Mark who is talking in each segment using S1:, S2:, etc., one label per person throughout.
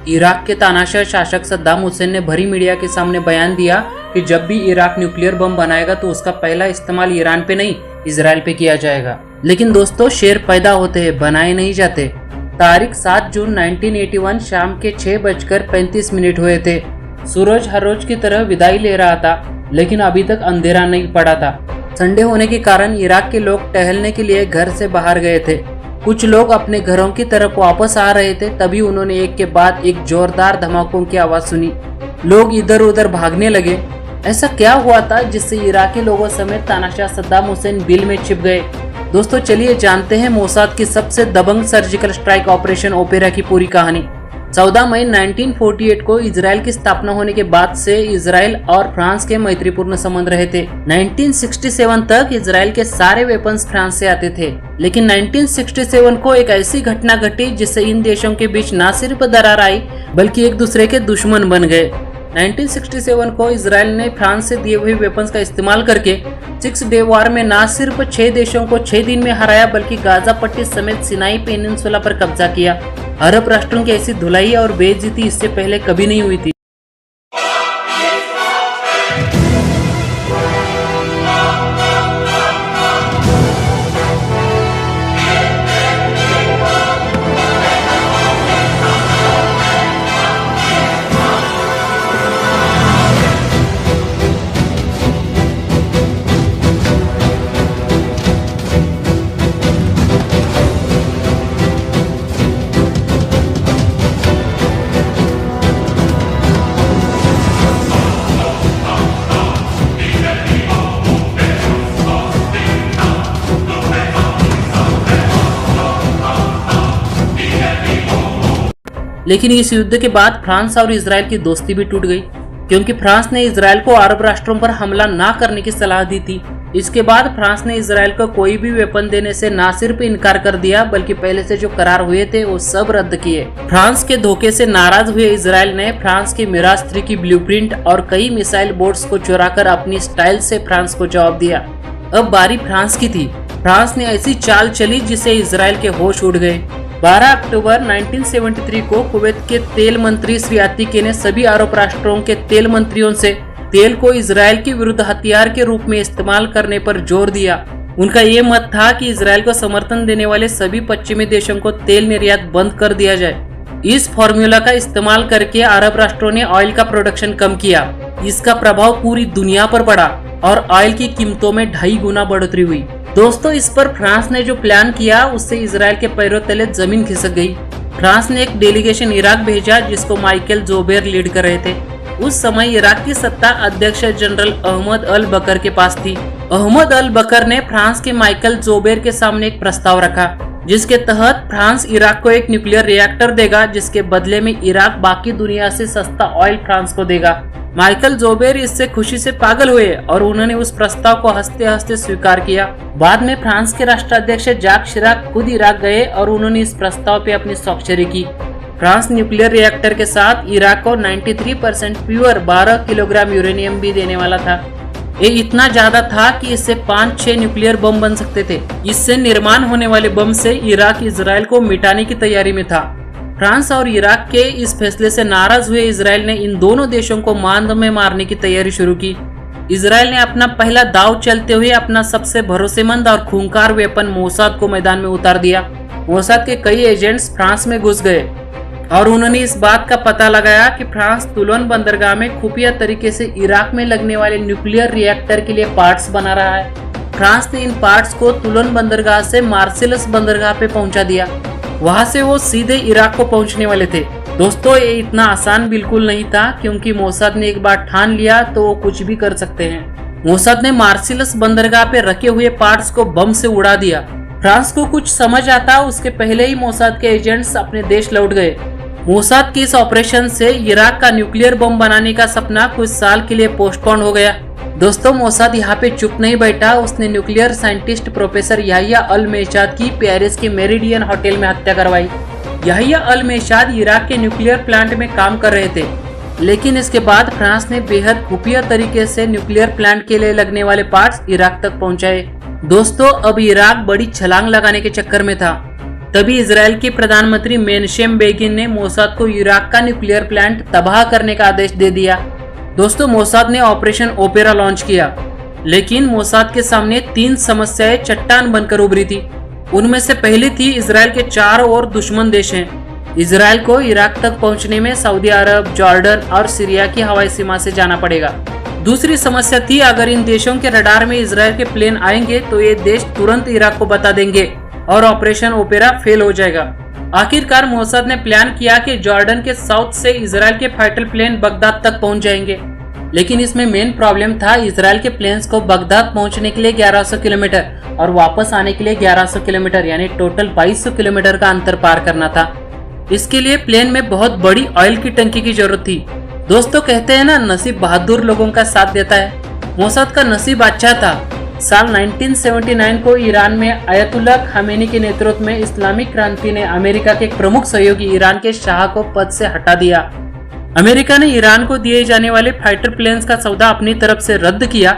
S1: Iraq के तानाशाह शासक सद्दाम हुसैन ने भरी मीडिया के सामने बयान दिया कि जब भी इराक न्यूक्लियर बम बनाएगा तो उसका पहला इस्तेमाल ईरान पे नहीं इजराइल पे किया जाएगा। लेकिन दोस्तों, शेर पैदा होते हैं, बनाए नहीं जाते। तारीख 7 जून 1981 शाम के 6:35 हुए थे। सूरज हर रोज की तरह विदाई ले रहा था, लेकिन अभी तक अंधेरा नहीं पड़ा था। संडे होने के कारण इराक के लोग टहलने के लिए घर से बाहर गए थे। कुछ लोग अपने घरों की तरफ वापस आ रहे थे, तभी उन्होंने एक के बाद एक जोरदार धमाकों की आवाज सुनी। लोग इधर उधर भागने लगे। ऐसा क्या हुआ था जिससे इराकी लोगों समेत तानाशाह सद्दाम हुसैन बिल में छिप गए? दोस्तों, चलिए जानते हैं मोसाद की सबसे दबंग सर्जिकल स्ट्राइक ऑपरेशन ओपेरा की पूरी कहानी। 14 मई 1948 को इजराइल की स्थापना होने के बाद से इजराइल और फ्रांस के मैत्रीपूर्ण संबंध रहे थे। 1967 तक इजराइल के सारे वेपन्स फ्रांस से आते थे, लेकिन 1967 को एक ऐसी घटना घटी जिससे इन देशों के बीच न सिर्फ दरार आई बल्कि एक दूसरे के दुश्मन बन गए। 1967 को इजराइल ने फ्रांस से दिए हुए वेपन्स का इस्तेमाल करके 6 डे वॉर में न सिर्फ 6 देशों को 6 दिन में हराया बल्कि गाजा पट्टी समेत सिनाई पेनिनसुला पर कब्जा किया। अरब राष्ट्रों की ऐसी धुलाई और बेइज्जती इससे पहले कभी नहीं हुई थी। लेकिन इस युद्ध के बाद फ्रांस और इजराइल की दोस्ती भी टूट गई, क्योंकि फ्रांस ने इजराइल को अरब राष्ट्रों पर हमला ना करने की सलाह दी थी। इसके बाद फ्रांस ने इजराइल को कोई भी वेपन देने से न सिर्फ इनकार कर दिया बल्कि पहले से जो करार हुए थे वो सब रद्द किए। फ्रांस के धोखे से नाराज हुए इजराइल ने फ्रांस की मिराज 3 की ब्लूप्रिंट और कई मिसाइल बोट्स को चुराकर अपनी स्टाइल से फ्रांस को जवाब दिया। अब बारी फ्रांस की थी। फ्रांस ने ऐसी चाल चली जिससे इजराइल के होश उड़ गए। 12 अक्टूबर 1973 को कुवैत के तेल मंत्री श्री अतीकी ने सभी अरब राष्ट्रों के तेल मंत्रियों से तेल को इजराइल के विरुद्ध हथियार के रूप में इस्तेमाल करने पर जोर दिया। उनका ये मत था कि इजराइल को समर्थन देने वाले सभी पश्चिमी देशों को तेल निर्यात बंद कर दिया जाए। इस फॉर्मूला का इस्तेमाल करके अरब राष्ट्रों ने ऑयल का प्रोडक्शन कम किया। इसका प्रभाव पूरी दुनिया पर पड़ा और ऑयल की कीमतों में 2.5 गुना बढ़ोतरी हुई। दोस्तों, इस पर फ्रांस ने जो प्लान किया उससे इजराइल के पैरों तले जमीन खिसक गई। फ्रांस ने एक डेलीगेशन इराक भेजा जिसको माइकल जोबेर लीड कर रहे थे। उस समय इराक की सत्ता अध्यक्ष जनरल अहमद अल बकर के पास थी। अहमद अल बकर ने फ्रांस के माइकल जोबेर के सामने एक प्रस्ताव रखा जिसके तहत फ्रांस इराक को एक न्यूक्लियर रिएक्टर देगा, जिसके बदले में इराक बाकी दुनिया से सस्ता ऑयल फ्रांस को देगा। माइकल जोबेर इससे खुशी से पागल हुए और उन्होंने उस प्रस्ताव को हंसते हंसते स्वीकार किया। बाद में फ्रांस के राष्ट्राध्यक्ष जाक शिराक खुद इराक गए और उन्होंने इस प्रस्ताव पे अपनी स्वाक्षरी की। फ्रांस न्यूक्लियर रिएक्टर के साथ इराक को 93% प्योर 12 किलोग्राम यूरेनियम भी देने वाला था। ये इतना ज्यादा था कि इससे 5-6 न्यूक्लियर बम बन सकते थे। इससे निर्माण होने वाले बम से इराक इजराइल को मिटाने की तैयारी में था। फ्रांस और इराक के इस फैसले से नाराज हुए इजराइल ने इन दोनों देशों को मांद में मारने की तैयारी शुरू की। इजराइल ने अपना पहला दाव चलते हुए अपना सबसे भरोसेमंद और खूंखार वेपन मोसाद को मैदान में उतार दिया। मोसाद के कई एजेंट्स फ्रांस में घुस गए और उन्होंने इस बात का पता लगाया कि फ्रांस तुलन बंदरगाह में खुफिया तरीके से इराक में लगने वाले न्यूक्लियर रिएक्टर के लिए पार्ट्स बना रहा है। फ्रांस ने इन पार्ट्स को तुलन बंदरगाह से मार्सेलस बंदरगाह पे पहुंचा दिया। वहां से वो सीधे इराक को पहुंचने वाले थे। दोस्तों, ये इतना आसान बिल्कुल नहीं था, क्योंकि मोसाद ने एक बार ठान लिया तो वो कुछ भी कर सकते हैं। मोसाद ने मार्सेलस बंदरगाह पे रखे हुए पार्ट्स को बम से उड़ा दिया। फ्रांस को कुछ समझ आता उसके पहले ही मोसाद के एजेंट्स अपने देश लौट गए। मोसाद के इस ऑपरेशन से इराक का न्यूक्लियर बम बनाने का सपना कुछ साल के लिए पोस्टपोन हो गया। दोस्तों, मोसाद यहाँ पे चुप नहीं बैठा। उसने न्यूक्लियर साइंटिस्ट प्रोफेसर याहिया अल मेशाद की पेरिस के मेरिडियन होटल में हत्या करवाई। याहिया अल मेशाद इराक के न्यूक्लियर प्लांट में काम कर रहे थे, लेकिन इसके बाद फ्रांस ने बेहद खुफिया तरीके से न्यूक्लियर प्लांट के लिए लगने वाले पार्ट्स इराक तक पहुंचाए। दोस्तों, अब इराक बड़ी छलांग लगाने के चक्कर में था। तभी इजराइल के प्रधानमंत्री मेनशेम बेगिन ने मोसाद को इराक का न्यूक्लियर प्लांट तबाह करने का आदेश दे दिया। दोस्तों, मोसाद ने ऑपरेशन ओपेरा लॉन्च किया, लेकिन मोसाद के सामने 3 समस्याएं चट्टान बनकर उभरी थी। उनमें से पहली थी इजराइल के चारों ओर दुश्मन देश हैं। इजराइल को इराक तक पहुंचने में सऊदी अरब, जॉर्डन और सीरिया की हवाई सीमा से जाना पड़ेगा। दूसरी समस्या थी, अगर इन देशों के रडार में इजराइल के प्लेन आएंगे तो ये देश तुरंत इराक को बता देंगे और ऑपरेशन ओपेरा फेल हो जाएगा। आखिरकार मोसाद ने प्लान किया कि जॉर्डन के साउथ से इजराइल के फाइटर प्लेन बगदाद तक पहुंच जाएंगे, लेकिन इसमें मेन प्रॉब्लम था, इजराइल के प्लेन्स को बगदाद पहुंचने के लिए 1100 किलोमीटर और वापस आने के लिए 1100 किलोमीटर यानी टोटल 2200 किलोमीटर का अंतर पार करना था। इसके लिए प्लेन में बहुत बड़ी ऑयल की टंकी की जरूरत थी। दोस्तों, कहते हैं ना, नसीब बहादुर लोगों का साथ देता है। मोसाद का नसीब अच्छा था। साल 1979 को ईरान में अयतुल्ला खामेनी के नेतृत्व में इस्लामिक क्रांति ने अमेरिका के एक प्रमुख सहयोगी ईरान के शाह को पद से हटा दिया। अमेरिका ने ईरान को दिए जाने वाले फाइटर प्लेन्स का सौदा अपनी तरफ से रद्द किया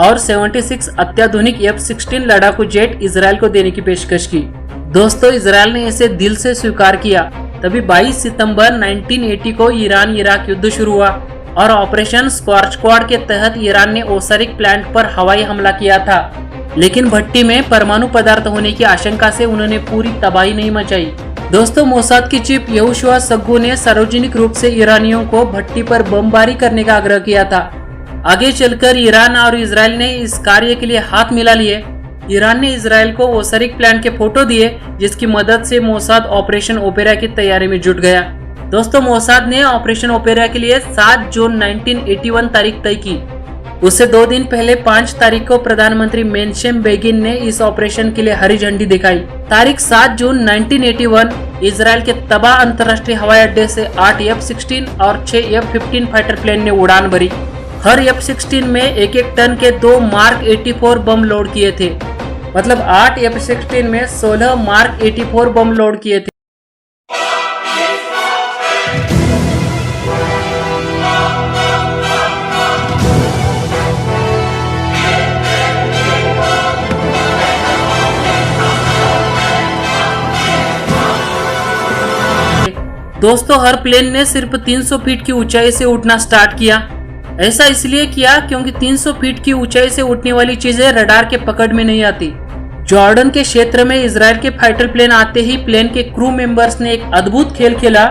S1: और 76 अत्याधुनिक F-16 लड़ाकू जेट इजराइल को देने की पेशकश की। दोस्तों, इजराइल ने इसे दिल से स्वीकार किया। तभी 22 सितंबर 1980 को ईरान इराक युद्ध शुरू हुआ और ऑपरेशन स्क्वाड के तहत ईरान ने ओसारिक प्लांट पर हवाई हमला किया था, लेकिन भट्टी में परमाणु पदार्थ होने की आशंका से उन्होंने पूरी तबाही नहीं मचाई। दोस्तों, मोसाद की चीफ यहोशुआ सग्गू ने सार्वजनिक रूप से ईरानियों को भट्टी पर बमबारी करने का आग्रह किया था। आगे चलकर ईरान और इजराइल ने इस कार्य के लिए हाथ मिला लिए। ईरान ने इजराइल को ओसारिक प्लांट के फोटो दिए, जिसकी मदद से मोसाद ऑपरेशन ओपेरा की तैयारी में जुट गया। दोस्तों, मोसाद ने ऑपरेशन ओपेरा के लिए 7 जून 1981 तारीख तय की। उससे 2 दिन पहले 5 तारीख को प्रधानमंत्री मेनशेम बेगिन ने इस ऑपरेशन के लिए हरी झंडी दिखाई। तारीख 7 जून 1981 इजराइल के तबाह अंतर्राष्ट्रीय हवाई अड्डे से 8 F-16 और 6 F-15 फाइटर प्लेन ने उड़ान भरी। हर F-16 में 1-1 टन के 2 मार्क 84 बम लोड किए थे। मतलब 8 F-16 में 16 मार्क 84 बम लोड किए थे। दोस्तों, हर प्लेन ने सिर्फ 300 फीट की ऊंचाई से उठना स्टार्ट किया। ऐसा इसलिए किया क्योंकि 300 फीट की ऊंचाई से उठने वाली चीजें रडार के पकड़ में नहीं आती। जॉर्डन के क्षेत्र में इजराइल के फाइटर प्लेन आते ही प्लेन के क्रू मेंबर्स ने एक अद्भुत खेल खेला।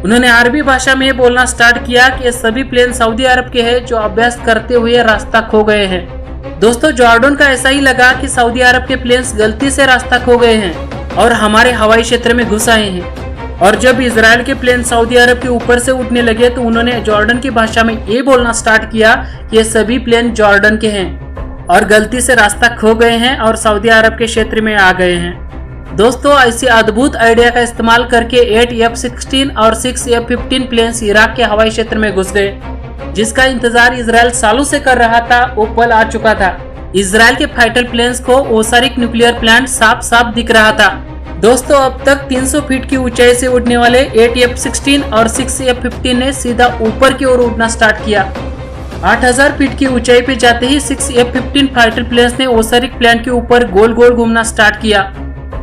S1: उन्होंने अरबी भाषा में बोलना स्टार्ट किया कि ये सभी प्लेन सऊदी अरब के हैं जो अभ्यास करते हुए रास्ता खो गए हैं। दोस्तों, जॉर्डन का ऐसा ही लगा कि सऊदी अरब के प्लेन्स गलती से रास्ता खो गए हैं और हमारे हवाई क्षेत्र में घुस आए हैं। और जब इजराइल के प्लेन सऊदी अरब के ऊपर से उठने लगे तो उन्होंने जॉर्डन की भाषा में ये बोलना स्टार्ट किया कि ये सभी प्लेन जॉर्डन के हैं और गलती से रास्ता खो गए हैं और सऊदी अरब के क्षेत्र में आ गए हैं। दोस्तों, ऐसी अद्भुत आइडिया का इस्तेमाल करके 8 F-16 और 6 F-15 प्लेन्स इराक के हवाई क्षेत्र में घुस गए। जिसका इंतजार इजराइल सालों से कर रहा था, वो पल आ चुका था। इजराइल के फाइटर प्लेन्स को ओसारिक न्यूक्लियर प्लांट साफ साफ दिख रहा था। दोस्तों, अब तक 300 फीट की ऊंचाई से उड़ने वाले 8 F-16 और 6 F-15 ने सीधा ऊपर की ओर उड़ना स्टार्ट किया। 8000 फीट की ऊंचाई पे जाते ही 6 F-15 फाइटर प्लेन्स ने ओसारिक प्लांट के ऊपर गोल गोल घूमना स्टार्ट किया।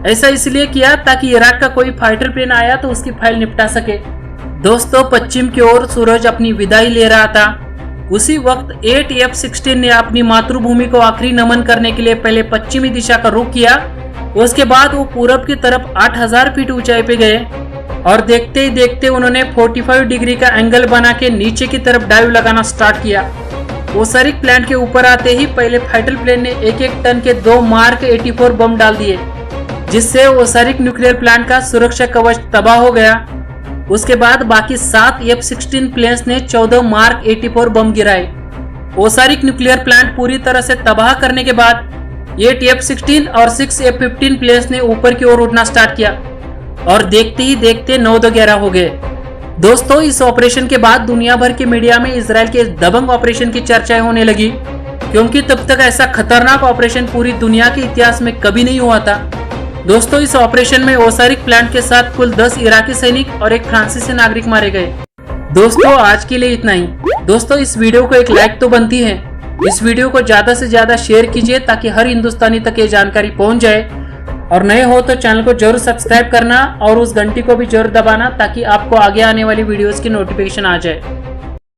S1: ऐसा इसलिए किया ताकि इराक का कोई फाइटर प्लेन आया तो उसकी फाइल निपटा सके। दोस्तों, पश्चिम की ओर सूरज अपनी विदाई ले रहा था। उसी वक्त 8 F-16 ने अपनी मातृभूमि को आखिरी नमन करने के लिए पहले पश्चिमी दिशा का रुख किया। उसके बाद वो पूरब की तरफ 8000 फीट ऊंचाई पे गए और देखते ही देखते उन्होंने 45 डिग्री का एंगल बना के नीचे की तरफ डाइव लगाना स्टार्ट किया। ओसारिक प्लांट के ऊपर आते ही पहले फाइटर प्लेन ने 1-1 टन के 2 मार्क 84 बम डाल दिए, जिससे ओसारिक न्यूक्लियर प्लांट का सुरक्षा कवच तबाह हो गया। उसके बाद बाकी 7 F-16 प्लेन्स ने 14 मार्क 84 बम गिराए। ओसारिक न्यूक्लियर प्लांट पूरी तरह से तबाह करने के बाद 8 F-16 और 6 F-15 प्लेन्स ने ऊपर की ओर उड़ना स्टार्ट किया और देखते ही देखते 9-11 हो गए। दोस्तों, इस ऑपरेशन के बाद दुनिया भर के मीडिया में इजराइल के इस दबंग ऑपरेशन की चर्चाएं होने लगी, क्योंकि तब तक ऐसा खतरनाक ऑपरेशन पूरी दुनिया के इतिहास में कभी नहीं हुआ था। दोस्तों, इस ऑपरेशन में ओसारिक प्लांट के साथ कुल 10 इराकी सैनिक और एक फ्रांसीसी नागरिक मारे गए। दोस्तों, आज के लिए इतना ही। दोस्तों, इस वीडियो को एक लाइक तो बनती है। इस वीडियो को ज्यादा से ज्यादा शेयर कीजिए ताकि हर हिंदुस्तानी तक ये जानकारी पहुंच जाए और नए हो तो चैनल को जरूर सब्सक्राइब करना और उस घंटी को भी जरूर दबाना ताकि आपको आगे आने वाली वीडियोस की नोटिफिकेशन आ जाए।